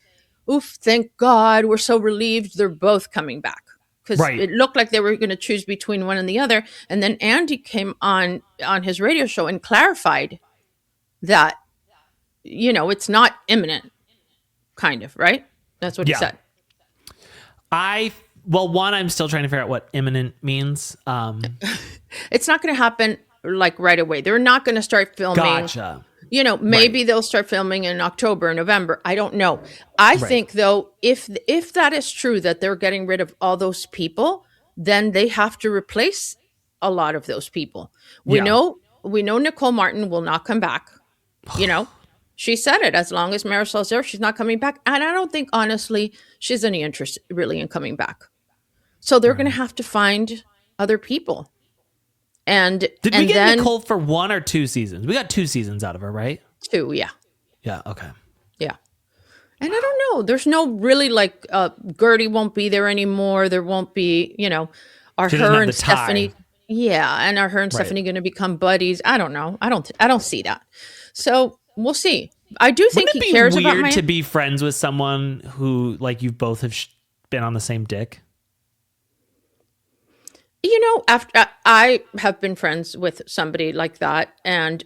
oof, thank God, we're so relieved they're both coming back. Because it looked like they were going to choose between one and the other. And then Andy came on his radio show and clarified that, it's not imminent, kind of, right? That's what he said. I'm still trying to figure out what imminent means. It's not going to happen like right away. They're not going to start filming. Gotcha. Maybe they'll start filming in October, November. I don't know. I think though, if that is true, that they're getting rid of all those people, then they have to replace a lot of those people. We know Nicole Martin will not come back. She said it. As long as Marisol's there, she's not coming back. And I don't think, honestly, she has any interest really in coming back. So they're going to have to find other people. And did we get Nicole for 1 or 2 seasons? We got 2 seasons out of her, right? 2, yeah. Yeah, okay. Yeah. And I don't know. There's no really Gertie won't be there anymore. There won't be, are her and Stephanie. Yeah. And are her and Stephanie going to become buddies? I don't know. I don't see that. So we'll see. I do think Wouldn't it he be cares about weird my. to be friends with someone who, like, you both have been on the same dick? After I have been friends with somebody like that, and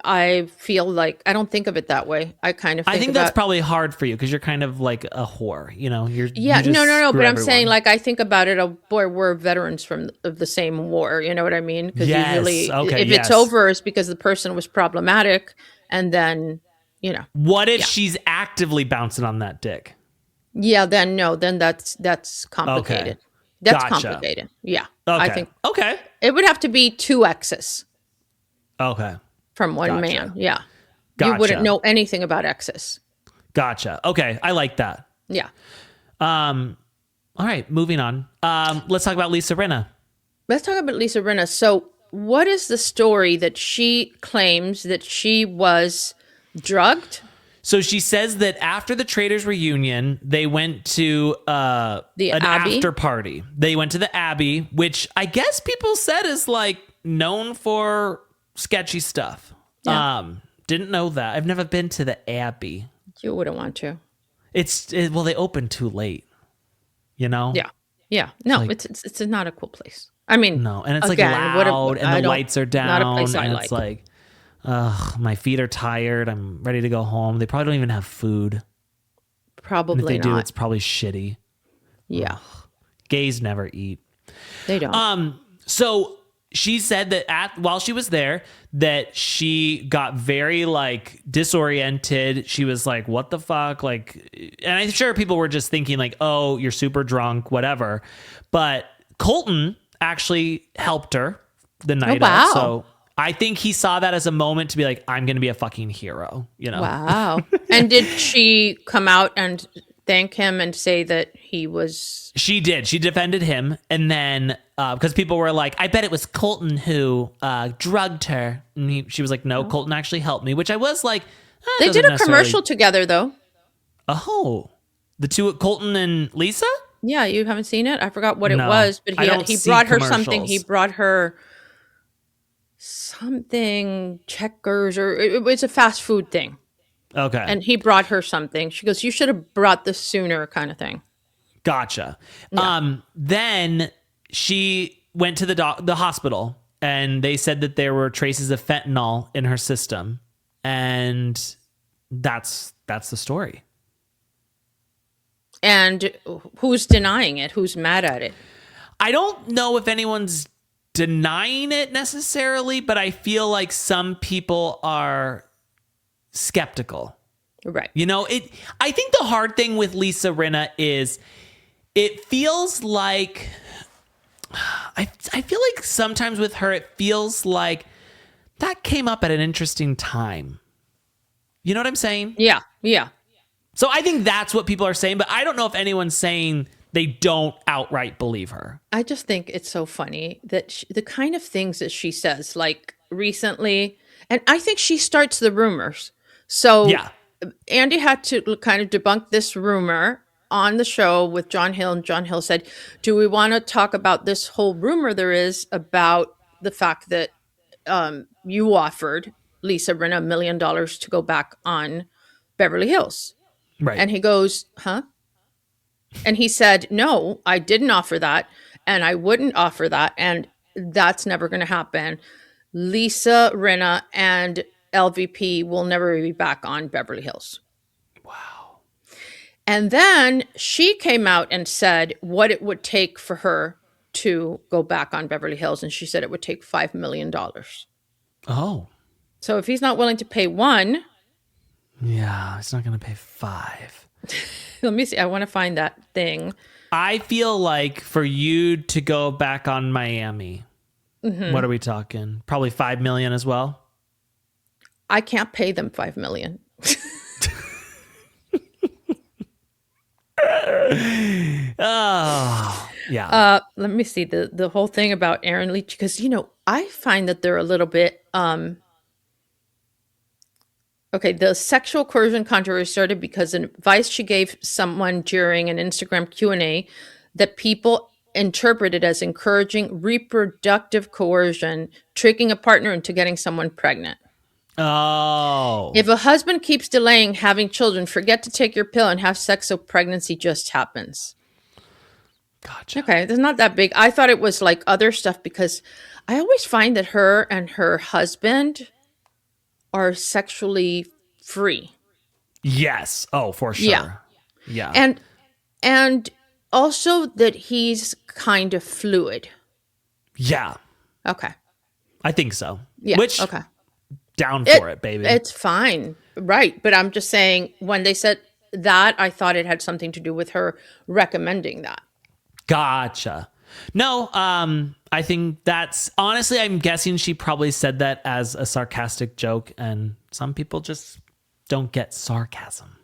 I feel like I don't think of it that way. I kind of I think think that's about. probably hard for you because you're kind of like a whore. You Yeah, just no. screw But I'm saying, everyone. like, I think about it. Oh boy, we're veterans of the same war. You know what I mean? Because Yes. usually, Okay. if it's Yes. over, it's because the person was problematic, and then, What if yeah, she's actively bouncing on that dick? yeah. Then no, then that's Okay. complicated. That's Gotcha. complicated. Yeah, I Okay. think Okay. it would have to be two exes Okay. from one man. Gotcha. Yeah, you wouldn't Gotcha. know anything about exes. Gotcha. Okay. I like that. Yeah. All right. Moving on. Let's talk about Lisa Rinna. Let's talk about Lisa Rinna. So, what is the story that she claims that she was drugged? So she says that after the Traders reunion, they went to The an Abbey? after party. They went to the Abbey, which I guess people said is like known for sketchy stuff. Yeah. Didn't know that. I've never been to the Abbey. You wouldn't want to. Well, they opened too late. You know? Yeah. Yeah. No, like- it's not a cool place. I mean, No, and it's again, like what a- loud, I and the don't- lights are down, not a place I and like. it's like, ugh, my feet are tired. I'm ready to go home. They probably don't even have food. And if Probably they do, not. it's probably shitty. Yeah. Gays never eat. They don't. So she said that while she was there, that she got very like disoriented. She was like, "What the fuck?" Like, and I'm sure people were just thinking like, "Oh, you're super drunk, whatever." But Colton actually helped her the night wow. of. So I think he saw that as a moment to be like, "I'm going to be a fucking hero," you know? Wow. And did she come out and thank him and say that he was? She did. She defended him. And then, because people were like, I bet it was Colton who drugged her. And she was like, no, Colton actually helped me, which I was like, They doesn't did a necessarily- commercial together, though. Oh, the two, Colton and Lisa? Yeah, you haven't seen it? I forgot what it No, was, but I don't he see brought her something. commercials. He brought her something, Checkers, or it was a fast food thing. Okay. And he brought her something. She goes, you should have brought this sooner, kind of thing. Gotcha. Then she went to the hospital, and they said that there were traces of fentanyl in her system. And that's the story. And who's denying it? Who's mad at it? I don't know if anyone's denying it necessarily, but I feel like some people are skeptical. Right. You know, I think the hard thing with Lisa Rinna is it feels like I feel like sometimes with her it feels like that came up at an interesting time. You know what I'm saying? Yeah. Yeah. So I think that's what people are saying, but I don't know if anyone's saying they don't outright believe her. I just think it's so funny that the kind of things that she says, like recently, and I think she starts the rumors. So Yeah. Andy had to kind of debunk this rumor on the show with John Hill, and John Hill said, do we want to talk about this whole rumor there is about the fact that you offered Lisa Rinna $1 million to go back on Beverly Hills? Right. And he goes, huh? And he said, no, I didn't offer that. And I wouldn't offer that. And that's never going to happen. Lisa Rinna and LVP will never be back on Beverly Hills. Wow. And then she came out and said what it would take for her to go back on Beverly Hills. And she said it would take $5 million. Oh. So if he's not willing to pay one, Yeah, it's not going to pay 5. let me see. I want to find that thing. I feel like for you to go back on Miami, what are we talking? Probably 5 million as well. I can't pay them $5 million. Oh, yeah. Let me see the whole thing about Aaron Leach, because I find that they're a little bit okay. The sexual coercion controversy started because an advice she gave someone during an Instagram Q&A that people interpreted as encouraging reproductive coercion, tricking a partner into getting someone pregnant. Oh. If a husband keeps delaying having children, forget to take your pill and have sex so pregnancy just happens. Gotcha. Okay, it's not that big. I thought it was like other stuff because I always find that her and her husband are sexually free. Yes. Oh, for sure. Yeah. And also that he's kind of fluid. Yeah. Okay. I think so. Yeah. Which, okay. down for it, baby. It's fine. Right. But I'm just saying when they said that, I thought it had something to do with her recommending that. Gotcha. No, I think that's honestly, I'm guessing she probably said that as a sarcastic joke, and some people just don't get sarcasm.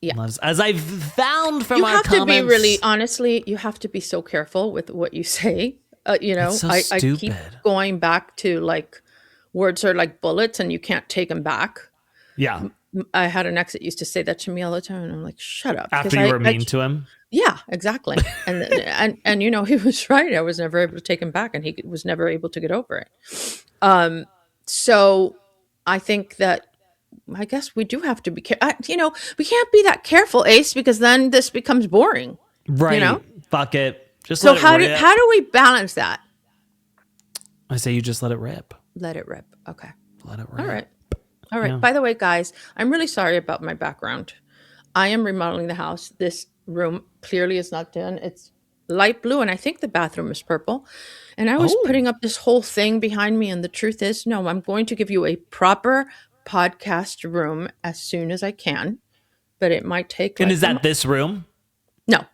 Yeah. As I've found from you our have comments. to be really, honestly, you have to be so careful with what you say. It's so I stupid. keep going back to like words are like bullets and you can't take them back. Yeah. I had an ex that used to say that to me all the time, and I'm like, shut up. After you were mean to him? Yeah, exactly. And he was right. I was never able to take him back, and he was never able to get over it. So I think that I guess we do have to be careful. We can't be that careful, Ace, because then this becomes boring. Right. Fuck it. Just So let how it rip. do we balance that? I say you just let it rip. Let it rip. Okay. Let it rip. All right. Yeah. By the way, guys, I'm really sorry about my background. I am remodeling the house. This room clearly is not done. It's light blue, and I think the bathroom is purple. And I was putting up this whole thing behind me, and the truth is, no, I'm going to give you a proper podcast room as soon as I can, but it might take. And is that this room? No,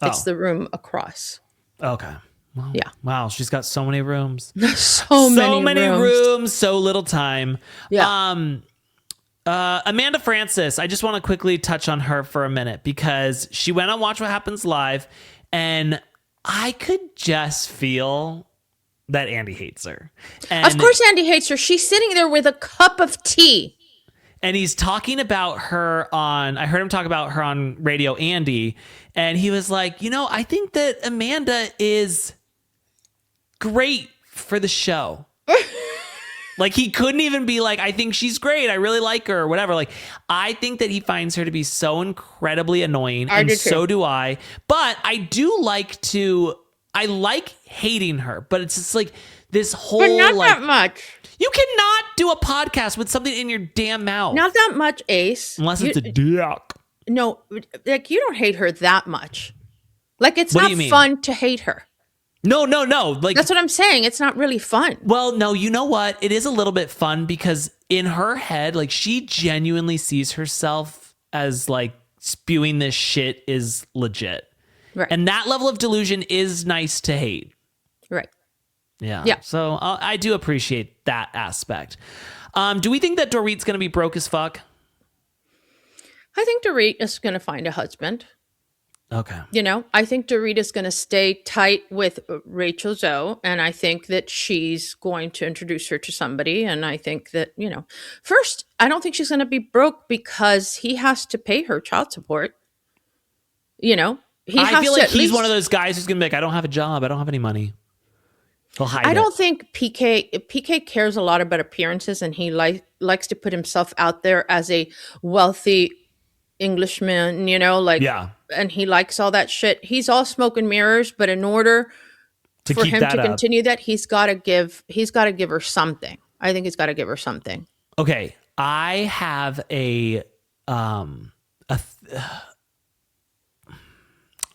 it's Oh. the room across. Okay. Well, Yeah. Wow, she's got so many rooms. so many rooms, so little time. Yeah. Amanda Francis, I just want to quickly touch on her for a minute because she went on Watch What Happens Live, and I could just feel that Andy hates her. And, Of course Andy hates her. She's sitting there with a cup of tea. and he's talking about her I heard him talk about her on Radio Andy, and he was like, I think that Amanda is great for the show. Like, he couldn't even be like, I think she's great, I really like her, or whatever. Like, I think that he finds her to be so incredibly annoying, and so do I. But I like hating her, but it's just like this whole, But not like, that much. you cannot do a podcast with something in your damn mouth. Not that much, Ace. Unless it's a dick. No, like, you don't hate her that much. Like, it's What do not you mean? fun to hate her. No. Like, That's what I'm saying. It's not really fun. well, no, you know what? It is a little bit fun because in her head, like, she genuinely sees herself as like spewing this shit is legit. Right. And that level of delusion is nice to hate. Right. Yeah. Yeah. So I do appreciate that aspect. Do we think that Dorit's going to be broke as fuck? I think Dorit is going to find a husband. Okay. I think Dorit is going to stay tight with Rachel Zoe, and I think that she's going to introduce her to somebody. And I think that, first, I don't think she's going to be broke because he has to pay her child support. I feel like he's one of those guys who's going to be like, I don't have a job. I don't have any money. He'll hide I it. don't think PK cares a lot about appearances, and he likes to put himself out there as a wealthy Englishman, Yeah. and he likes all that shit. He's all smoke and mirrors, but in order for keep him that to up. continue that, he's got to give her something. I think he's got to give her something. Okay. I have a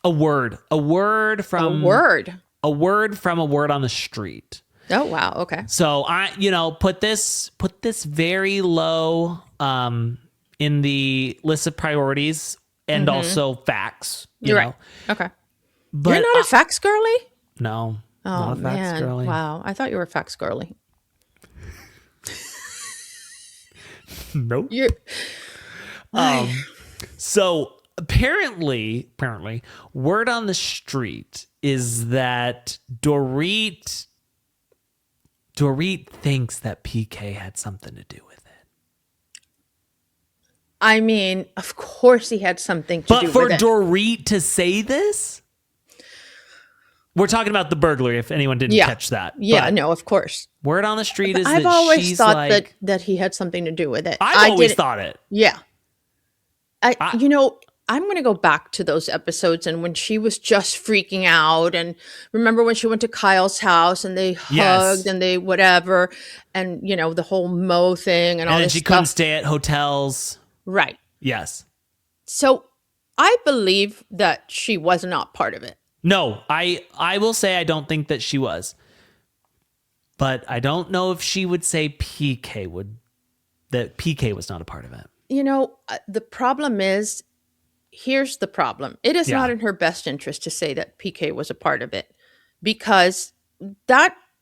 word from a word on the street. Oh wow, okay. So I, put this very low in the list of priorities and also facts. You know, Right. Okay. but You're not a facts girly? no, Oh not a facts man, girly. wow! I thought you were a facts girly. Nope. You're So apparently, word on the street is that Dorit thinks that PK had something to do with it. I mean, of course he had something to do But for with it. Dorit to say this? We're talking about the burglary, if anyone didn't catch that. Yeah, But no, of course. word on the street is I've that always she's thought like... that he had something to do with it. I've always thought it. Yeah. You know, I'm going to go back to those episodes and when she was just freaking out. And remember when she went to Kyle's house and they hugged and they whatever. And, you know, the whole Mo thing and all this she stuff. couldn't stay at hotels. Right. Yes. So I believe that she was not part of it. No, I will say I don't think that she was. But I don't know if she would say PK was not a part of it. You know, the problem is, here's the problem. It is not in her best interest to say that PK was a part of it because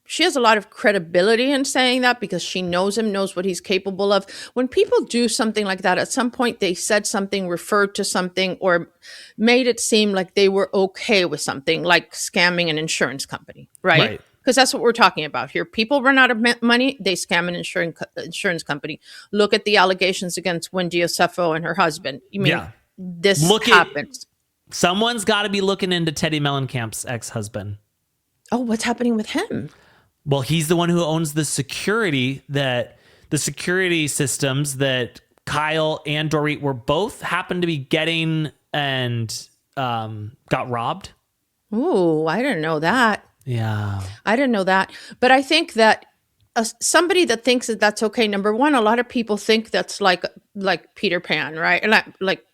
she has a lot of credibility in saying that because she knows him, knows what he's capable of. When people do something like that, at some point they said something, referred to something, or made it seem like they were okay with something, like scamming an insurance company, right? Because that's what we're talking about here. People run out of money, they scam an insurance company. Look at the allegations against Wendy Osefo and her husband. I mean, this happens. Someone's got to be looking into Teddy Mellencamp's ex-husband. Oh, what's happening with him? Well, he's the one who owns the security systems that Kyle and Dorit were both happened to be getting and got robbed. Ooh, I didn't know that. Yeah. I didn't know that. But I think that somebody that thinks that that's okay, number one, a lot of people think that's like Peter Pan, right?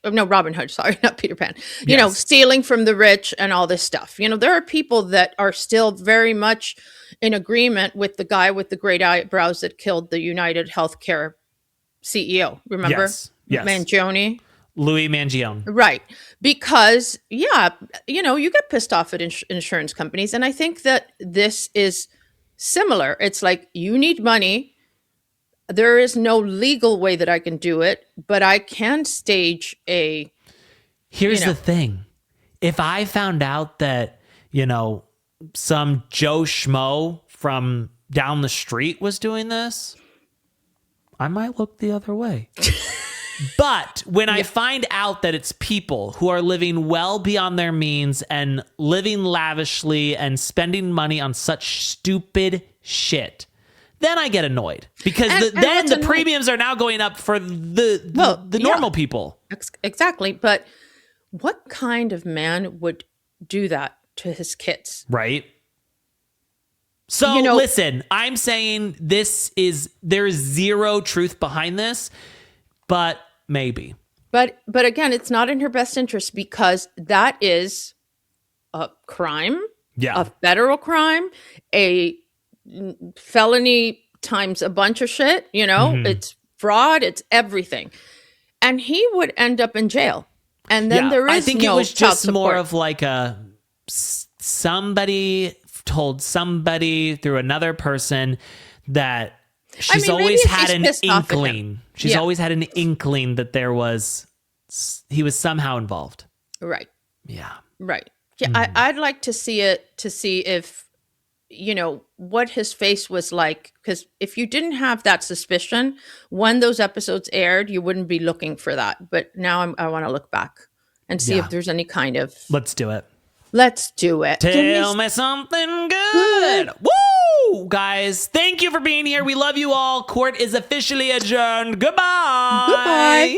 No, Robin Hood, sorry, not Peter Pan. You know, stealing from the rich and all this stuff. You know, there are people that are still very much in agreement with the guy with the great eyebrows that killed the United Healthcare CEO. Remember? Yes. Mangione? Louis Mangione. Right. Because, you know, you get pissed off at insurance companies. And I think that this is similar. It's like, you need money. There is no legal way that I can do it, but I can stage a... Here's the thing. If I found out that, you know, some Joe Schmo from down the street was doing this, I might look the other way. But when I find out that it's people who are living well beyond their means and living lavishly and spending money on such stupid shit, then I get annoyed because then the premiums are now going up for the normal people. Exactly. But what kind of man would do that to his kids? Right. So listen, I'm saying there is zero truth behind this. But maybe. But again, it's not in her best interest because that is a crime, a federal crime, a felony times a bunch of shit. You know, it's fraud, it's everything, and he would end up in jail. And then there is I think no it was child just support. more of like somebody told somebody through another person that. She's always had an inkling. She's always had an inkling that he was somehow involved. Right. Yeah. Right. Yeah. I'd like to see it to see if, you know, what his face was like. Because if you didn't have that suspicion when those episodes aired, you wouldn't be looking for that. But now I want to look back and see if there's any kind of. Let's do it. Let's do it. Tell me something good. Woo! Guys, thank you for being here. We love you all. Court is officially adjourned. Goodbye. Goodbye.